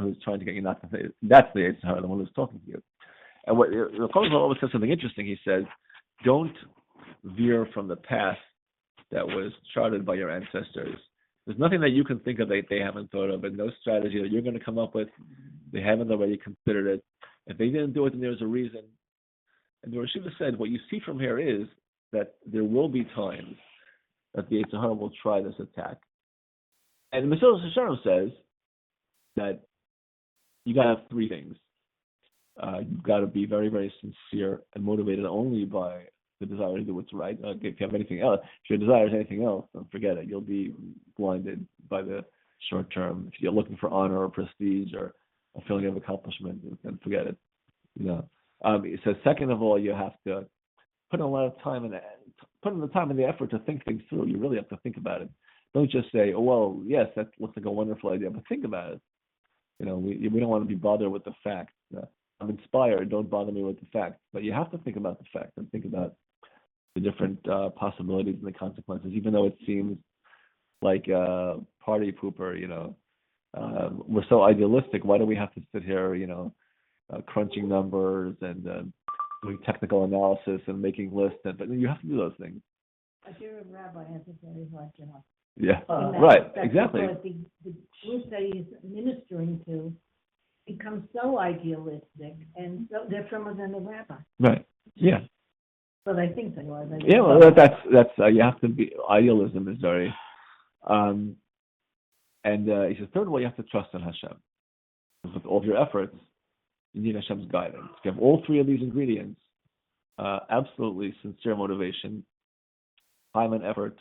who's trying to get you not to say that's the Yetzer Hara, the one who's talking to you. And what the Kohen always says something interesting. He says, don't veer from the path that was charted by your ancestors. There's nothing that you can think of that they haven't thought of, and no strategy that you're going to come up with, they haven't already considered it. If they didn't do it, then there's a reason. And the Rosh Hashiva said, what you see from here is that there will be times that the Yetzer Hara will try this attack. And Mesilas Yesharim says that you got to have three things. You've got to be very, very sincere and motivated only by the desire to do what's right. If you have anything else, if your desire is anything else, then forget it. You'll be blinded by the short term. If you're looking for honor or prestige or a feeling of accomplishment, then forget it. It says, second of all, you have to put in a lot of time and put in the time and the effort to think things through. You really have to think about it. Don't just say, "Oh well, yes, that looks like a wonderful idea," but think about it. We don't want to be bothered with the facts. I'm inspired. Don't bother me with the facts. But you have to think about the facts and think about the different possibilities and the consequences. Even though it seems like a party pooper, we're so idealistic. Why do we have to sit here, crunching numbers and doing technical analysis and making lists? But you have to do those things. If you're a rabbi, has a very hard job. Yeah, right, exactly. Because the group that he's ministering to becomes so idealistic, and so they're from within the rabbi. Right. Yeah. Well, I think they are. Yeah. Well, that's you have to be. Idealism is very. And he says, third of all, you have to trust in Hashem. With all of your efforts, you need Hashem's guidance. If you have all three of these ingredients, absolutely sincere motivation, time and effort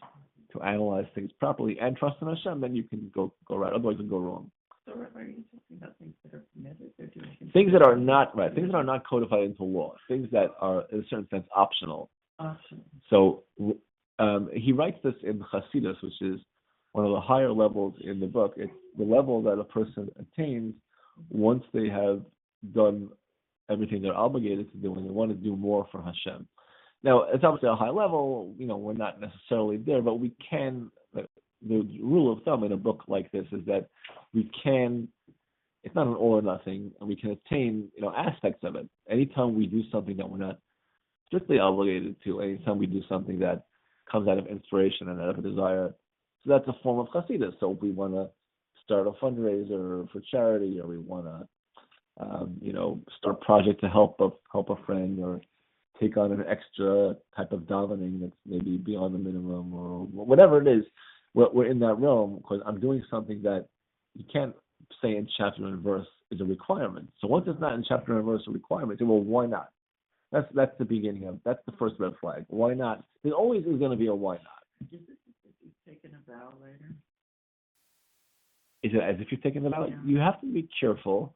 to analyze things properly, and trust in Hashem, then you can go right. Otherwise, you can go wrong. So are you talking about things that are permitted? Things that are not right. Things that are not codified into law. Things that are, in a certain sense, optional. So he writes this in Chassidus, which is one of the higher levels in the book. It's the level that a person attains once they have done everything they're obligated to do, and they want to do more for Hashem. Now, it's obviously a high level. We're not necessarily there, but we can. The rule of thumb in a book like this is that we can. It's not an all or nothing, and we can attain, aspects of it. Anytime we do something that we're not strictly obligated to, anytime we do something that comes out of inspiration and out of a desire, so that's a form of chassidus. So if we want to start a fundraiser for charity, or we want to, start a project to help a friend, or take on an extra type of davening that's maybe beyond the minimum, or whatever it is, we're in that realm because I'm doing something that you can't say in chapter and verse is a requirement. So once it's not in chapter and verse a requirement, say, well, why not? That's the beginning of, that's the first red flag. Why not? There always is going to be a why not. Is it as if you've taken a vow later? Is it as if you've taken a vow? Yeah. You have to be careful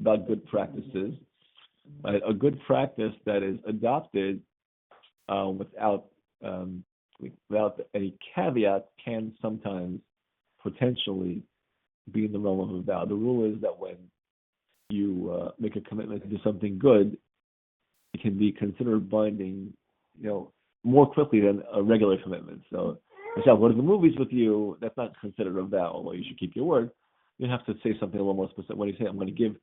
about good practices. A good practice that is adopted without any caveat can sometimes potentially be in the realm of a vow. The rule is that when you make a commitment to do something good, it can be considered binding, more quickly than a regular commitment. So, if I go to the movies with you, that's not considered a vow, although you should keep your word. You have to say something a little more specific. When you say, I'm going to give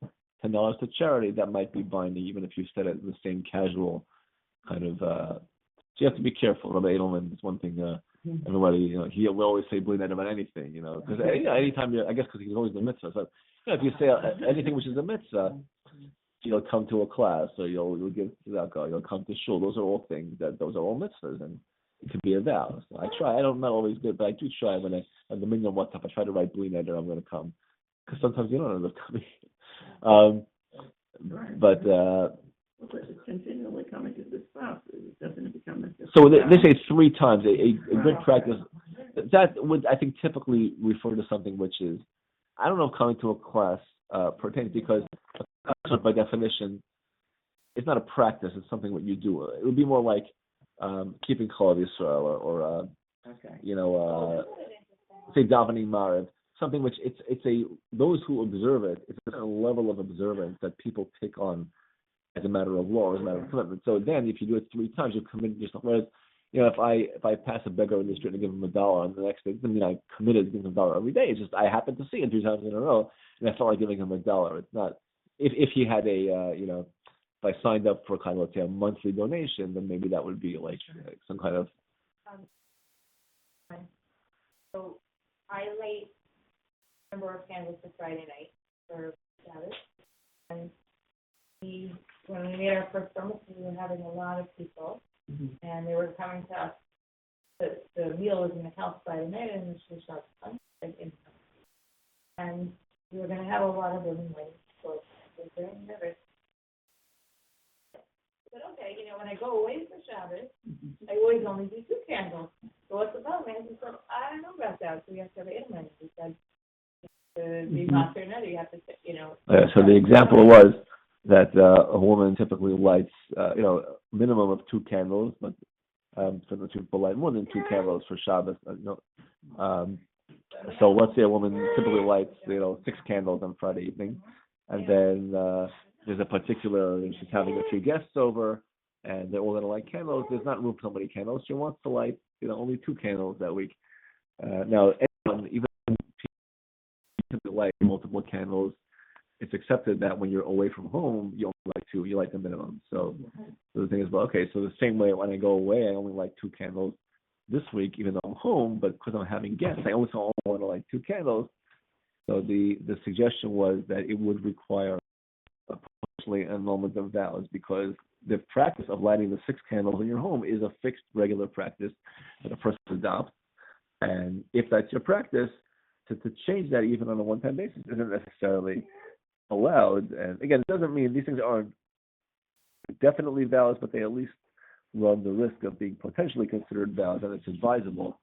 $10 to charity, that might be binding, even if you said it in the same casual kind of. So you have to be careful. Rabbi Edelman is one thing. Everybody, he will always say "blin" about anything, because anytime I guess because he's always the mitzvah. So if you say anything which is a mitzvah, you'll come to a class, or you'll give tzedakah, you'll come to shul. Those are all things those are all mitzvahs, and it could be a vow. So I try. I'm not always good, but I do try. When I have the minimum WhatsApp, I try to write "blin" or I'm going to come, because sometimes you don't end up coming. But it's continually coming to the spouse. It doesn't become a. So they say 3 times. A good practice that would, I think, typically refer to something which is, I don't know if coming to a class pertains, because a class, by definition, it's not a practice. It's something what you do. It would be more like keeping Chol Yisrael or say davening Maariv. Something which it's those who observe it, it's a certain level of observance that people take on as a matter of law, as a matter of commitment. So then, if you do it 3 times, you've committed yourself. Whereas if I pass a beggar in the street and give him $1, and the next day, it doesn't mean I committed to giving him $1 every day. It's just I happened to see him 3 times in a row, and I felt like giving him $1. It's not if he had if I signed up for kind of, let's say, a monthly donation, then maybe that would be like some kind of. So I light a number of candles for Friday night for Sabbath, and when we made our first promise, we were having a lot of people, and they were coming to us. The meal was in the house Friday night, and the shop and we were going to have a lot of women waiting, so I was very nervous. But okay, when I go away for Shabbos, I always only do 2 candles. So what's the problem? I said, I don't know about that. So we have to have 8 of them. He said, to be master another, you have to, So the example was that a woman typically lights, minimum of 2 candles, but some people light more than 2 candles for Shabbos. So let's say a woman typically lights, 6 candles on Friday evening, and then there's a particular, she's having a few guests over, and they're all going to light candles. There's not room for so many candles. She wants to light, only 2 candles that week. Now, even people light multiple candles, it's accepted that when you're away from home, you only light 2. You light the minimum. So the thing is, well, okay, so the same way when I go away, I only light 2 candles this week, even though I'm home, but because I'm having guests, I only want to light 2 candles. So the suggestion was that it would require potentially an annulment of vows, because the practice of lighting the 6 candles in your home is a fixed, regular practice that a person adopts. And if that's your practice, to change that even on a one-time basis isn't necessarily allowed. And again, it doesn't mean these things aren't definitely vows, but they at least run the risk of being potentially considered vows, and it's advisable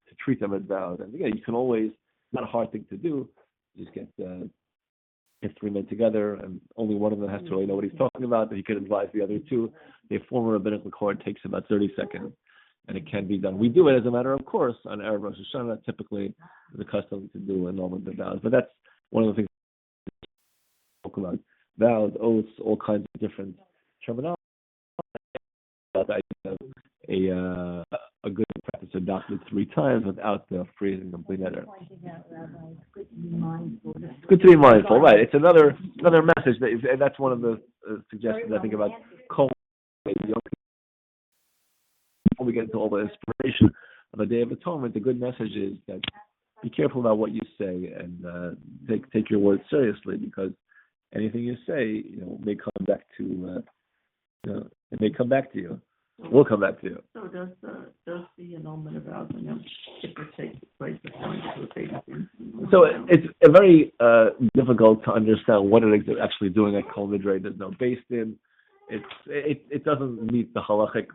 to treat them as vows. And again, you can always, not a hard thing to do, just get 3 men together, and only one of them has to really know what he's talking about, but he can advise the other 2. They form a rabbinical accord. It takes about 30 seconds, and it can be done. We do it as a matter of course on Erev Rosh Hashanah. Typically, the custom to do annulment of vows, but that's one of the things we talk about: vows, oaths, all kinds of different terminology. A good practice adopted 3 times without the freezing complete header. It's good to be mindful, right? It's another message and that's one of the suggestions I think about. Before we get into all the inspiration of the Day of Atonement, the good message is that be careful about what you say, and take your words seriously, because anything you say, may come back to it may come back to you. We'll come back to you. So does the annulment of vows if it takes place according to the faith? So it's very difficult to understand what it is they're actually doing at Kol Nidre. There's no base in. It doesn't meet the halachic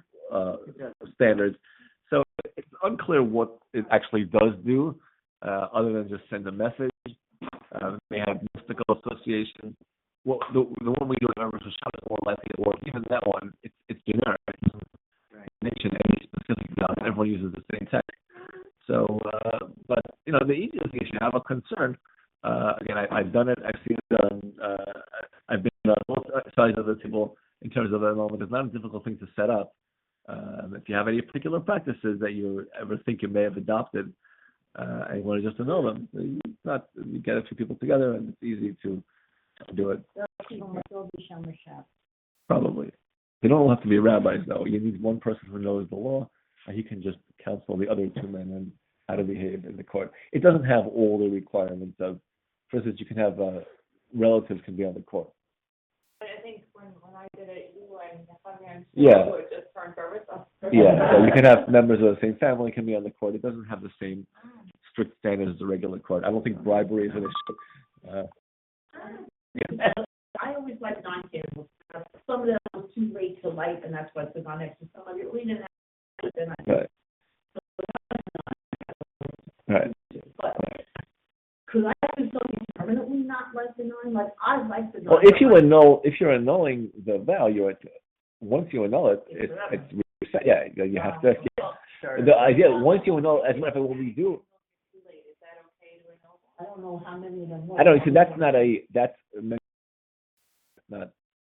standards. So it's unclear what it actually does do, other than just send a message. It may have mystical association. Well, the one we do in Rosh Hashanah is more likely to work. Even that one, it's generic. Right. Mention any specific vows. Everyone uses the same text. So, but the easiest thing is you have a concern. Again, I've done it. I've seen it done. I've been on both sides of the table in terms of annulment. It's not a difficult thing to set up. If you have any particular practices that you ever think you may have adopted, and you want to just annul them, you get a few people together, and it's easy to do it. Probably. They don't all have to be rabbis, though. You need one person who knows the law, and he can just counsel the other 2 men on how to behave in the court. It doesn't have all the requirements of, for instance, you can have relatives can be on the court. But I think when I did it, you and yeah. were just for service. Yeah, so you can have members of the same family can be on the court. It doesn't have the same strict standards as a regular court. I don't think bribery is an issue. I always like 9 candles. Some of them was too late to light, and that's what's on extra. Some of it we didn't have. Right. Right. But could I do something permanently not like the 9? Like I like the 9. Well, if you're annulling the vow, once you annul it, it's reset. Yeah, you have to. Yeah. The idea once you annul, as a matter of fact, what we do. I don't know how many of them were. I don't know. So that's not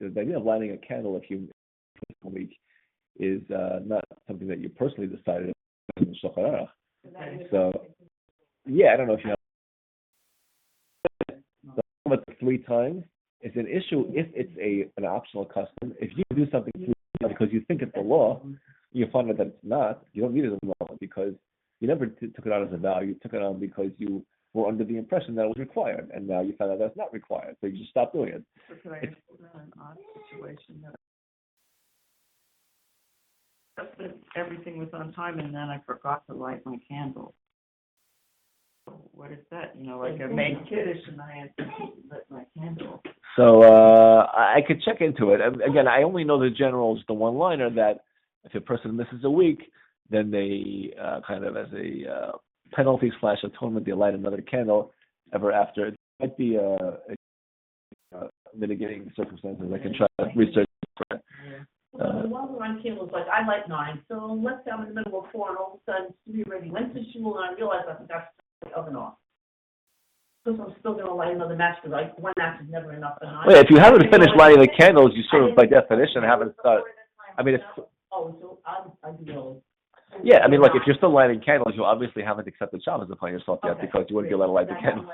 the idea of lighting a candle if you week is not something that you personally decided in the Shulchan Aruch. So, yeah, I don't know if you have but 3 times. It's an issue if it's an optional custom. If you do something because you think it's a law, you find out that it's not. You don't need it as a law because you never took it out as a vow. You took it on because you were under the impression that it was required, and now you found out that's not required. So you just stop doing it. So could I ask an odd situation that everything was on time and then I forgot to light my candle? So what is that? Like I made kiddush and I had to lit my candle. So I could check into it. Again, I only know the generals, the one-liner that if a person misses a week, then they kind of as a penalty / atonement, they light another candle ever after. It might be a mitigating circumstances. I can try to research. Well, the one who on candles, like, I light 9, so let's say I'm in the middle of 4, and all of a sudden, we already went to shul, and I realized I forgot to turn the oven off. Because I'm still going to light another match, because like, 1 match is never enough for 9. Well, if you haven't finished lighting the candles, you sort of, by definition, haven't started. I mean, it's... Oh, so I do those. Yeah, I mean, like, if you're still lighting candles, you obviously haven't accepted Shabbos upon yourself yet because you wouldn't be allowed to light the candles.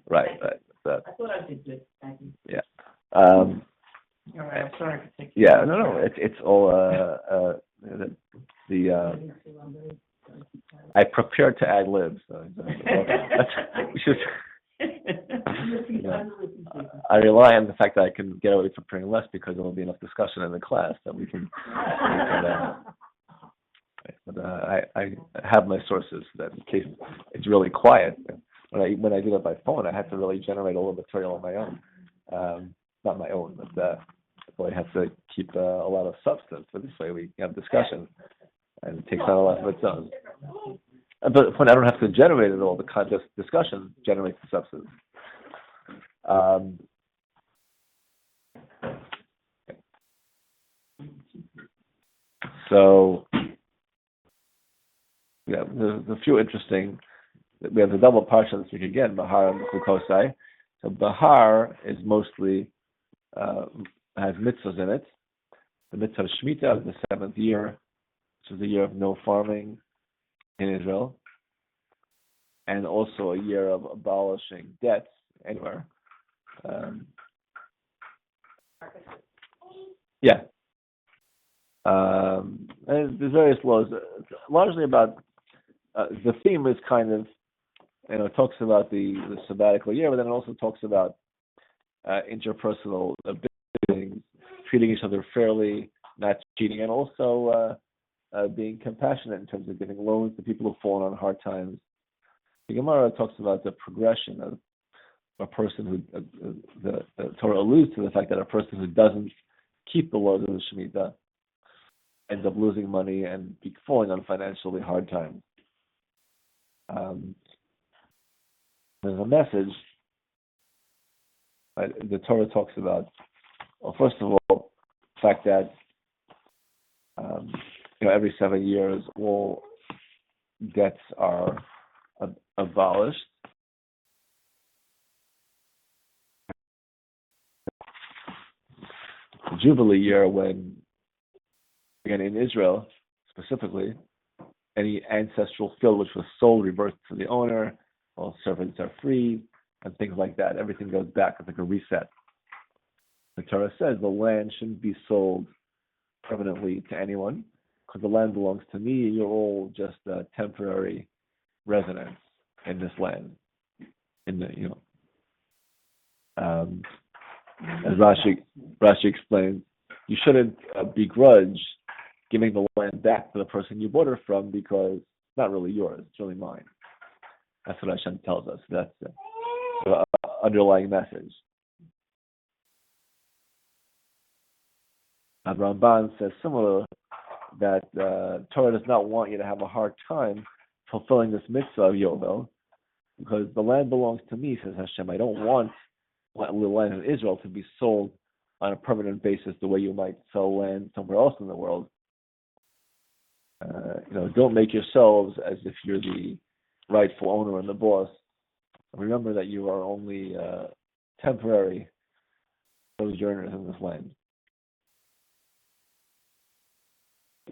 Right. So, I thought I did good, thank you. yeah. All right, I'm sorry to take you. Yeah, no, it's all I prepared to ad lib, so I rely on the fact that I can get away from preparing less because there will be enough discussion in the class that we can but I have my sources that in case it's really quiet. When I did it by phone, I had to really generate all the material on my own. Not my own, but I have to keep a lot of substance. But this way we have discussion, and it takes on a lot of its own. But when I don't have to generate it all, the contest discussion generates the substance. So, yeah, there's a few interesting. We have the double parsha this week again, Behar and Bechukosai. So Behar is mostly has mitzvahs in it. The mitzvah of Shemitah is the 7th year, which is the year of no farming in Israel, and also a year of abolishing debts anywhere. Yeah. And there's various laws, largely about the theme is kind of, it talks about the sabbatical year, but then it also talks about interpersonal things, treating each other fairly, not cheating, and also being compassionate in terms of giving loans to people who've fallen on hard times. The Gemara talks about the progression of a person who, the Torah alludes to the fact that a person who doesn't keep the laws of the Shemitah ends up losing money and falling on financially hard times. There's a message. The Torah talks about, well, first of all, the fact that every 7 years all debts are abolished. The Jubilee year, when, again, in Israel specifically, any ancestral field which was sold reverts to the owner, all servants are free, and things like that. Everything goes back. It's like a reset. The Torah says the land shouldn't be sold permanently to anyone because the land belongs to me. You're all just temporary residents in this land. As Rashi explains, you shouldn't begrudge giving the land back to the person you bought it from because it's not really yours, it's really mine. That's what Hashem tells us. That's the underlying message. Ramban says similar that Torah does not want you to have a hard time fulfilling this mitzvah of Yovel because the land belongs to me, says Hashem. I don't want the land in Israel to be sold on a permanent basis the way you might sell land somewhere else in the world. Don't make yourselves as if you're the rightful owner and the boss. Remember that you are only temporary sojourners in this land.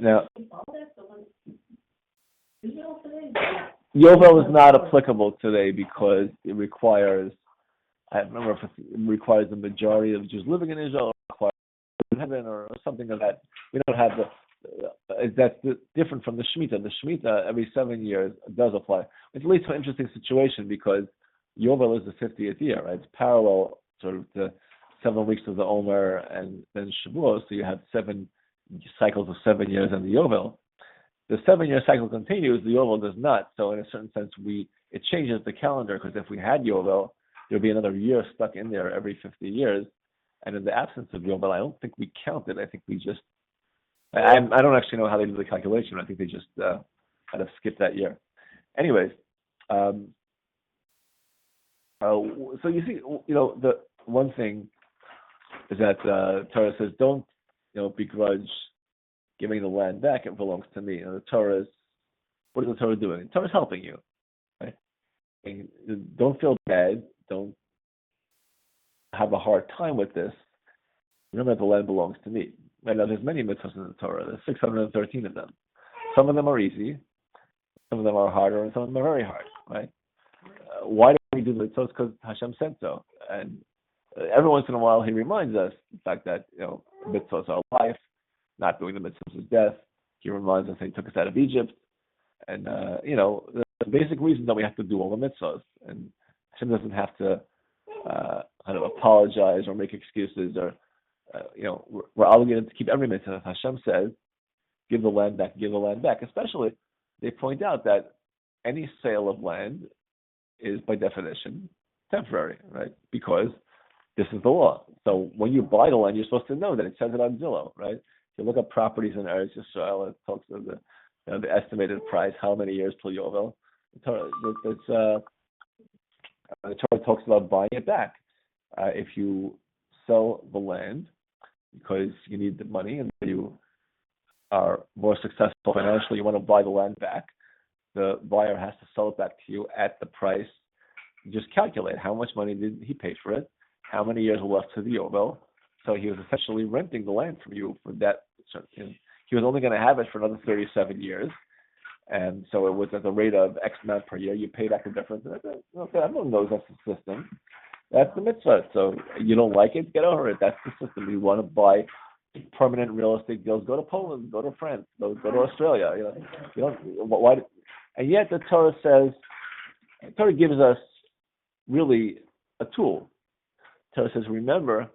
Now, All that, so when, Israel today, Yovel is not applicable today because it requires, I don't remember if it requires the majority of Jews living in Israel, or requires heaven, or something like that. We don't have that's different from the Shemitah. The Shemitah every 7 years does apply. It leads to an interesting situation because Yovel is the 50th year, right? It's parallel sort of to 7 weeks of the Omer and then Shavuot, so you have 7 cycles of 7 years and the Yovel. The 7-year cycle continues, the Yovel does not. So in a certain sense, it changes the calendar, because if we had Yovel, there'd be another year stuck in there every 50 years. And in the absence of Yovel, I don't think we count it. I think we just, I don't actually know how they do the calculation. I think they just kind of skip that year. Anyways, so you see, the one thing is that Torah says, don't, begrudge giving the land back. It belongs to me. The Torah is, what is the Torah doing? The Torah is helping you, right? And don't feel bad. Don't have a hard time with this. Remember that the land belongs to me. Right now, there's many mitzvahs in the Torah. There's 613 of them. Some of them are easy. Some of them are harder, and some of them are very hard, right? Why do we do the mitzvahs? Because Hashem said so. And every once in a while, He reminds us the fact that, mitzvahs are life. Not doing the mitzvahs is death. He reminds us that He took us out of Egypt. And, the basic reason that we have to do all the mitzvahs. And Hashem doesn't have to kind of apologize or make excuses, or, we're obligated to keep every mitzvah. Hashem says, give the land back. Especially, they point out that any sale of land is by definition temporary, right? Because this is the law. So when you buy the land, you're supposed to know that. It says it on Zillow, right? If you look at properties in Eretz Yisrael, it talks of the estimated price, how many years till Yovel. The Torah talks about buying it back. If you sell the land because you need the money and you are more successful financially, you want to buy the land back, the buyer has to sell it back to you at the price. You just calculate how much money did he pay for it, how many years were left to the Yovel. So he was essentially renting the land from you for that. He was only going to have it for another 37 years. And so it was at the rate of X amount per year. You pay back the difference. Okay, everyone knows that's the system. That's the mitzvah. So you don't like it, get over it. That's the system. You want to buy permanent real estate deals, go to Poland, go to France, go to Australia. You don't. Why? And yet the Torah says, the Torah gives us really a tool. The Torah says, remember,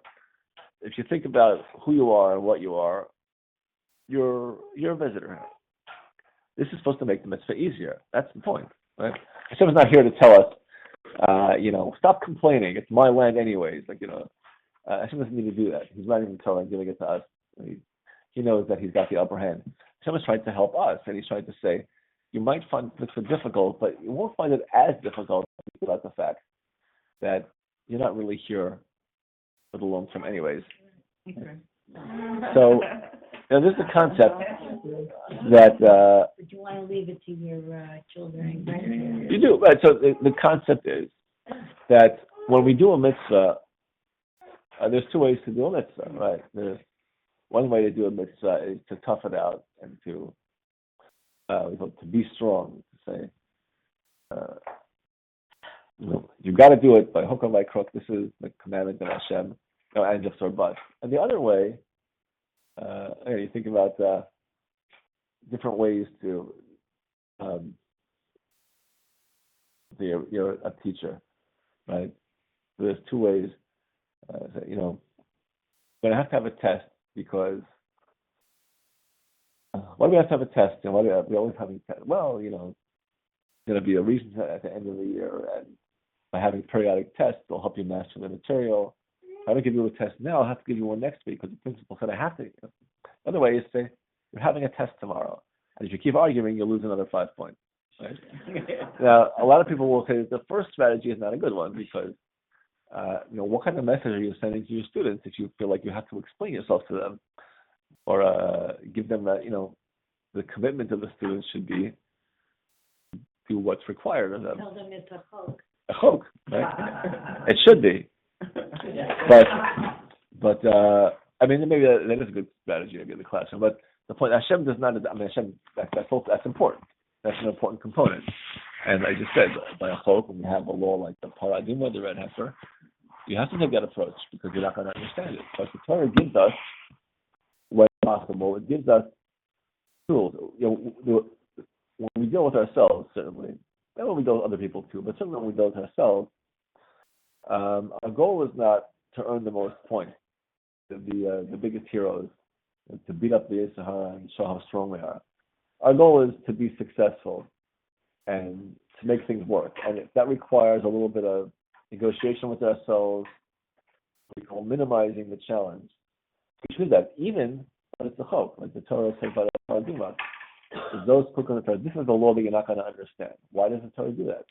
if you think about who you are and what you are, you're a visitor. This is supposed to make the mitzvah easier. That's the point, right? Hashem is not here to tell us, stop complaining. It's my land anyways. Hashem doesn't need to do that. He's writing the Torah and giving it to us. He knows that He's got the upper hand. Hashem is trying to help us, and He's trying to say, you might find mitzvah difficult, but you won't find it as difficult about the fact that you're not really here for the long term anyways. Okay. So, this is the concept that... But you want to leave it to your children and grandchildren. You do, right. So the concept is that when we do a mitzvah, there's two ways to do a mitzvah, right? There's one way to do a mitzvah is to tough it out and to be strong, to say, you've got to do it by hook or by crook. This is the commandment of Hashem, and just or but. And the other way, you think about different ways to. You're a teacher, right? There's two ways. But I have to have a test because. Why do we have to have a test? Why do we always having tests? Well, there's going to be a reason at the end of the year, and by having periodic tests, they'll help you master the material. If I don't give you a test now, I'll have to give you one next week because the principal said I have to. The other way is say, you're having a test tomorrow. And if you keep arguing, you'll lose another 5 points. Right? Now, a lot of people will say that the first strategy is not a good one because, what kind of message are you sending to your students if you feel like you have to explain yourself to them or give them that, the commitment of the students should be do what's required of them. Tell them it's a hoax. A hoax, right? It should be. But maybe that is a good strategy, maybe in the classroom. But the point, Hashem does not, Hashem, that's important. That's an important component. And I just said, by a chok, when we have a law like the paradigma, the red heifer, you have to take that approach because you're not going to understand it. But the Torah gives us, when possible, it gives us tools. When we deal with ourselves, certainly, and when we deal with other people too, but certainly when we deal with ourselves, our goal is not to earn the most points, to be the biggest heroes, to beat up the Yisahara and show how strong we are. Our goal is to be successful and to make things work. And if that requires a little bit of negotiation with ourselves, we call minimizing the challenge. We should do that, even when it's a chok, like the Torah says by the paradigma. Those cooking the Torah, this is the law that you're not going to understand. Why does the Torah do that?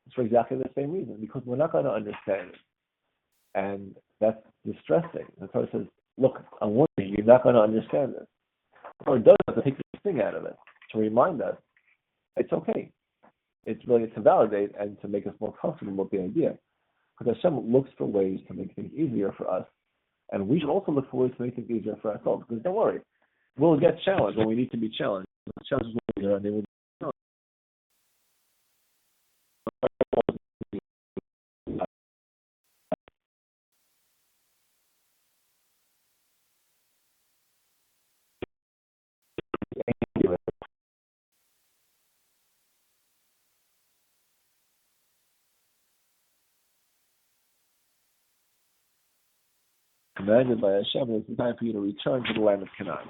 It's for exactly the same reason, because we're not going to understand it. And that's distressing. The Torah says, look, I'm warning you, you're not going to understand this. The Torah does have to take this thing out of it, to remind us it's okay. It's really to validate and to make us more comfortable with the idea. Because Hashem looks for ways to make things easier for us. And we should also look for ways to make things easier for ourselves. Because don't worry, we'll get challenged when we need to be challenged. The challenges will be there and they will be challenged. Commanded by Hashem, it's time for you to return to the land of Canaan.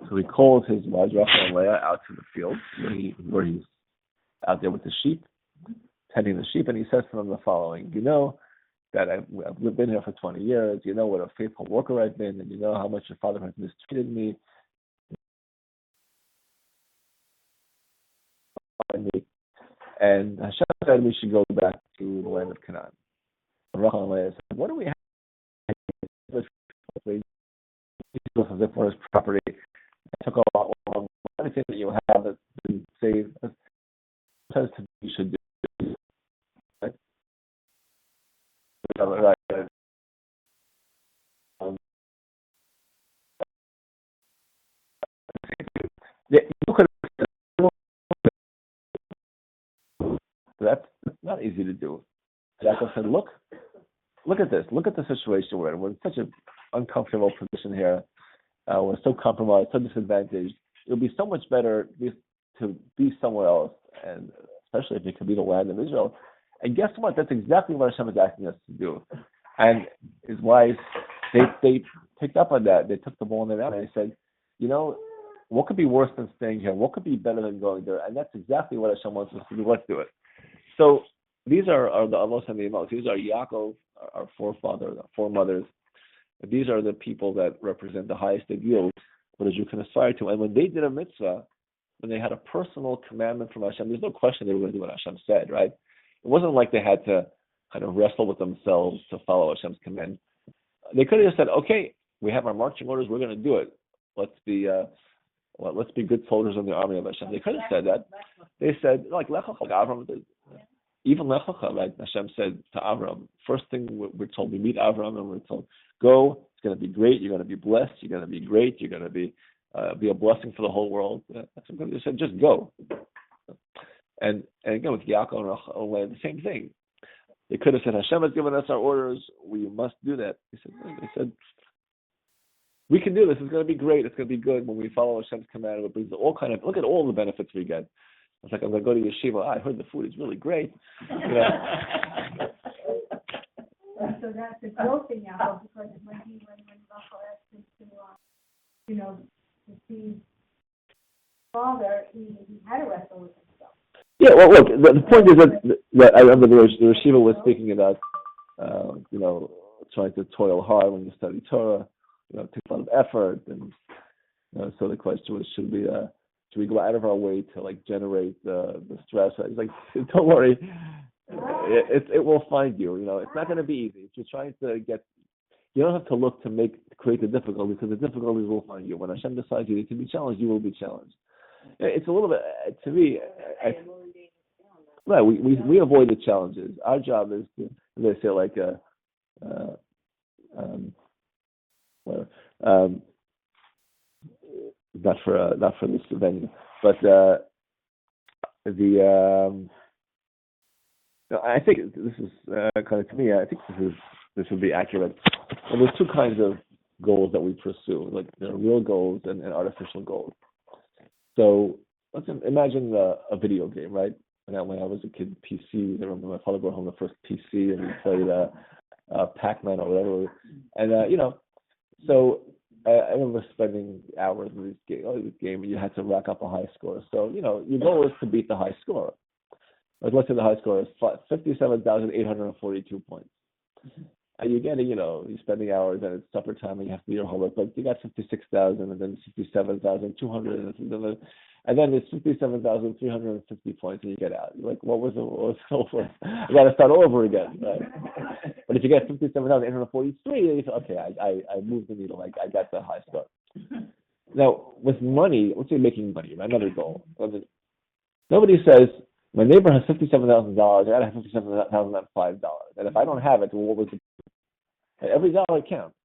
So he calls his wives, Rachel and Leah, out to the field where he's out there with the sheep, tending the sheep, and he says to them the following: you know that I've been here for 20 years, you know what a faithful worker I've been, and you know how much your father has mistreated me. And Hashem said we should go back to the land of Canaan. And Rachel and Leah said, what do we have? As if for his property. I took all everything that you have that's been saved. Says to you should do. Right? That's not easy to do. Jacob said, look at this. Look at the situation we're in. We're in such an uncomfortable position here. We're so compromised, so disadvantaged. It would be so much better to be somewhere else, and especially if it could be the land of Israel. And guess what? That's exactly what Hashem is asking us to do. And his wives, they picked up on that. They took the ball in their mouth and they said, you know, what could be worse than staying here? What could be better than going there? And that's exactly what Hashem wants us to do. Let's do it. So these are the Avos and the Amos. These are Yaakov, our forefather, our foremothers. These are the people that represent the highest ideals, what you can aspire to. And when they did a mitzvah, when they had a personal commandment from Hashem, there's no question they were going to do what Hashem said, right? It wasn't like they had to kind of wrestle with themselves to follow Hashem's command. They could have just said, okay, we have our marching orders, we're going to do it. Let's be good soldiers in the army of Hashem. They could have said that. They said, like Avram did. Even Lechacha, right? Hashem said to Avram, first thing we're told, we meet Avram and we're told, go, it's going to be great, you're going to be blessed, you're going to be great, you're going to be a blessing for the whole world. Hashem just said, just go. And again, with Yaakov and Rachel, the same thing. They could have said, Hashem has given us our orders, we must do that. They said, we can do this, it's going to be great, it's going to be good when we follow Hashem's command. It brings look at all the benefits we get. It's like, I'm going to go to yeshiva. I heard the food is really great. Yeah. So that's a growth thing now, because when Rachel asked him to see father, he had to wrestle with himself. Yeah, well, look, the point is that I remember the yeshiva was speaking about, trying to toil hard when you study Torah. It takes a lot of effort, and so the question was, should we go out of our way to generate the stress? It's like, don't worry, it will find you. It's not going to be easy. If you're trying to you don't have to look to create the difficulty, because the difficulties will find you. When Hashem decides you need to be challenged, you will be challenged. It's a little bit, to me, right? We avoid the challenges. Our job is to, as they say, not for this venue, but I think this is kind of, to me. I think this would be accurate. And there's two kinds of goals that we pursue, like there are real goals and artificial goals. So let's imagine a video game, right? And when I was a kid, PC. I remember my father brought home the first PC, and we played Pac-Man or whatever. And so I remember spending hours in this game, and you had to rack up a high score. So your goal is to beat the high score. Like let's say the high score is 57,842 points. And you're getting, you're spending hours, and it's supper time, and you have to do your homework. But you got 56,000, and then 57,200, and then it's 57,350 points, and you get out. You're like, what was over? I got to start over again. Right? But if you get 57,843, okay, I moved the needle. I got the high score. Now with money, let's say making money, right? Another goal. Nobody says, my neighbor has $57,000. I gotta have $57,005. And if I don't have it, well, what was the? Every dollar counts.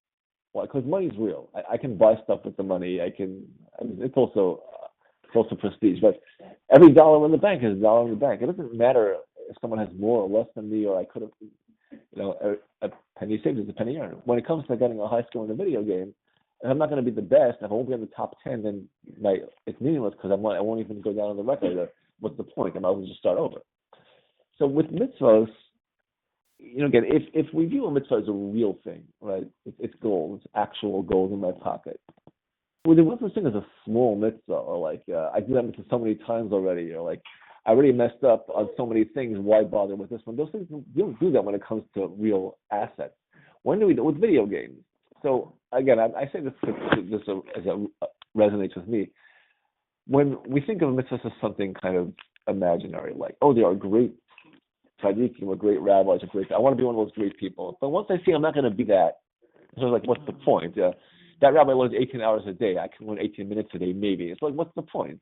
Why? Because money's real. I can buy stuff with the money. It's also prestige. But every dollar in the bank is a dollar in the bank. It doesn't matter if someone has more or less than me, or I could have. A penny saved is a penny earned. When it comes to getting a high score in a video game, and I'm not going to be the best. If I won't be in the top 10, then it's meaningless because I won't even go down on the record. What's the point? I might as well just start over. So with mitzvahs, again, if we view a mitzvah as a real thing, right? It's gold. It's actual gold in my pocket. Well, there was such thing as a small mitzvah, or like I do that mitzvah so many times already, or like I already messed up on so many things. Why bother with this one? Those things, you don't do that when it comes to real assets. When do we do it with video games? So again, I say this as it resonates with me. When we think of mitzvahs as something kind of imaginary, like, oh, they are great tzaddikim, or great rabbis, I want to be one of those great people. But once I see I'm not going to be that, so it's like, what's the point? That rabbi learns 18 hours a day. I can learn 18 minutes a day, maybe. It's like, what's the point?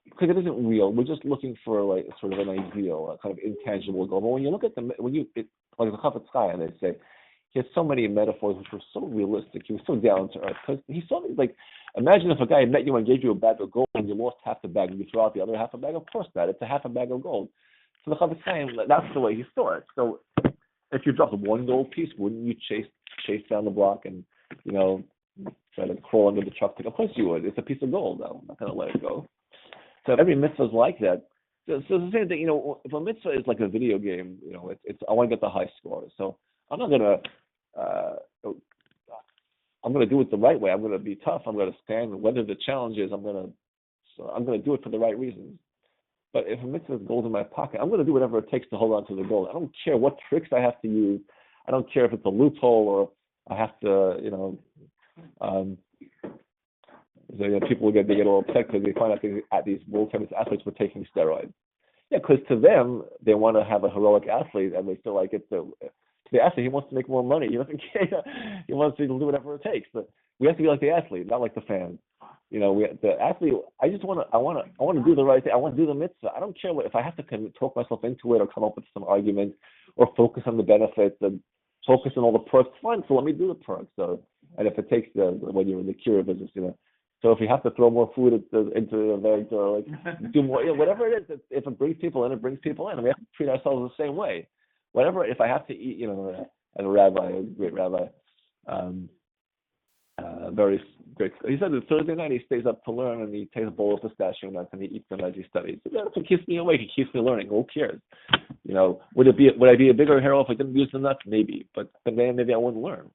Because it isn't real. We're just looking for like sort of an ideal, a kind of intangible goal. But when you look at like the Bechukosai, they say, he has so many metaphors which were so realistic. He was so down to earth. Because he saw me like, imagine if a guy met you and gave you a bag of gold and you lost half the bag and you throw out the other half a bag. Of course not. It's a half a bag of gold. So the Bechukosai, that's the way he saw it. So if you dropped one gold piece, wouldn't you chase down the block and try to crawl under the truck? Of course you would. It's a piece of gold, though. I'm not going to let it go. So every mitzvah is like that. So it's the same thing. If a mitzvah is like a video game, it's I want to get the high score. So I'm not going to. I'm going to do it the right way. I'm going to be tough. I'm going to stand, weather the challenges. I'm going to do it for the right reasons. But if a mitzvah is gold in my pocket, I'm going to do whatever it takes to hold on to the gold. I don't care what tricks I have to use. I don't care if it's a loophole or I have to, people they get all upset because they find out these world famous athletes were taking steroids. Yeah, because to them, they want to have a heroic athlete, and they feel like it's the athlete. He wants to make more money. He doesn't care. He wants to do whatever it takes. But we have to be like the athlete, not like the fan. The athlete. I want to do the right thing. I want to do the mitzvah. I don't care if I have to talk myself into it or come up with some argument or focus on the benefits and focus on all the perks. Fine. So let me do the perks. So, and if it takes when you're in the cure business, So if you have to throw more food into the event or like do more, whatever it is, if it brings people in, it brings people in. And we have to treat ourselves the same way. Whatever, if I have to eat, as a rabbi, a great rabbi, very great. He said that Thursday night he stays up to learn and he takes a bowl of pistachio nuts and he eats them as he studies. So that's what keeps me awake. It keeps me learning. Who cares? Would I be a bigger hero if I didn't use the nuts? Maybe, but then maybe I wouldn't learn.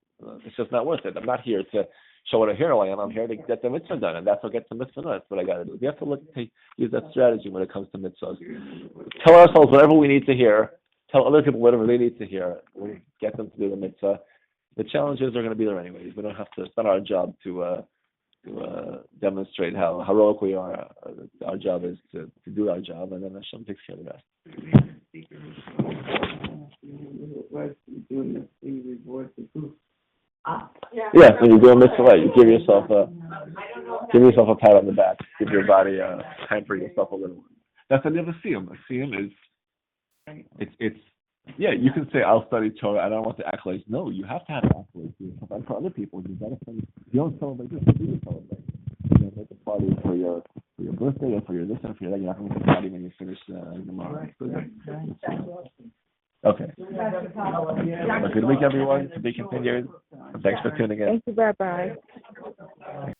It's just not worth it. I'm not here to show what a hero I am. I'm here to get the mitzvah done, and that's what gets the mitzvah done. That's what I got to do. We have to use that strategy when it comes to mitzvahs. Tell ourselves whatever we need to hear. Tell other people whatever they need to hear. We get them to do the mitzvah. The challenges are going to be there anyways. We don't have to. It's not our job to demonstrate how heroic we are. Our job is to do our job, and then Hashem takes care of the rest. Yeah, when you do a mitzvah, you give yourself a pat on the back. Give your body pamper yourself a little. That's another siyum. A siyum is it's yeah. You can say I'll study Torah. I don't want the accolades. No, you have to have accolades for yourself and for other people. You don't celebrate this. You celebrate. party for your birthday or for your this and for your that. You're not going to make a party when you finish tomorrow. Okay. Have a good week, everyone. To be continued. Thanks for tuning in. Thank you. Bye-bye.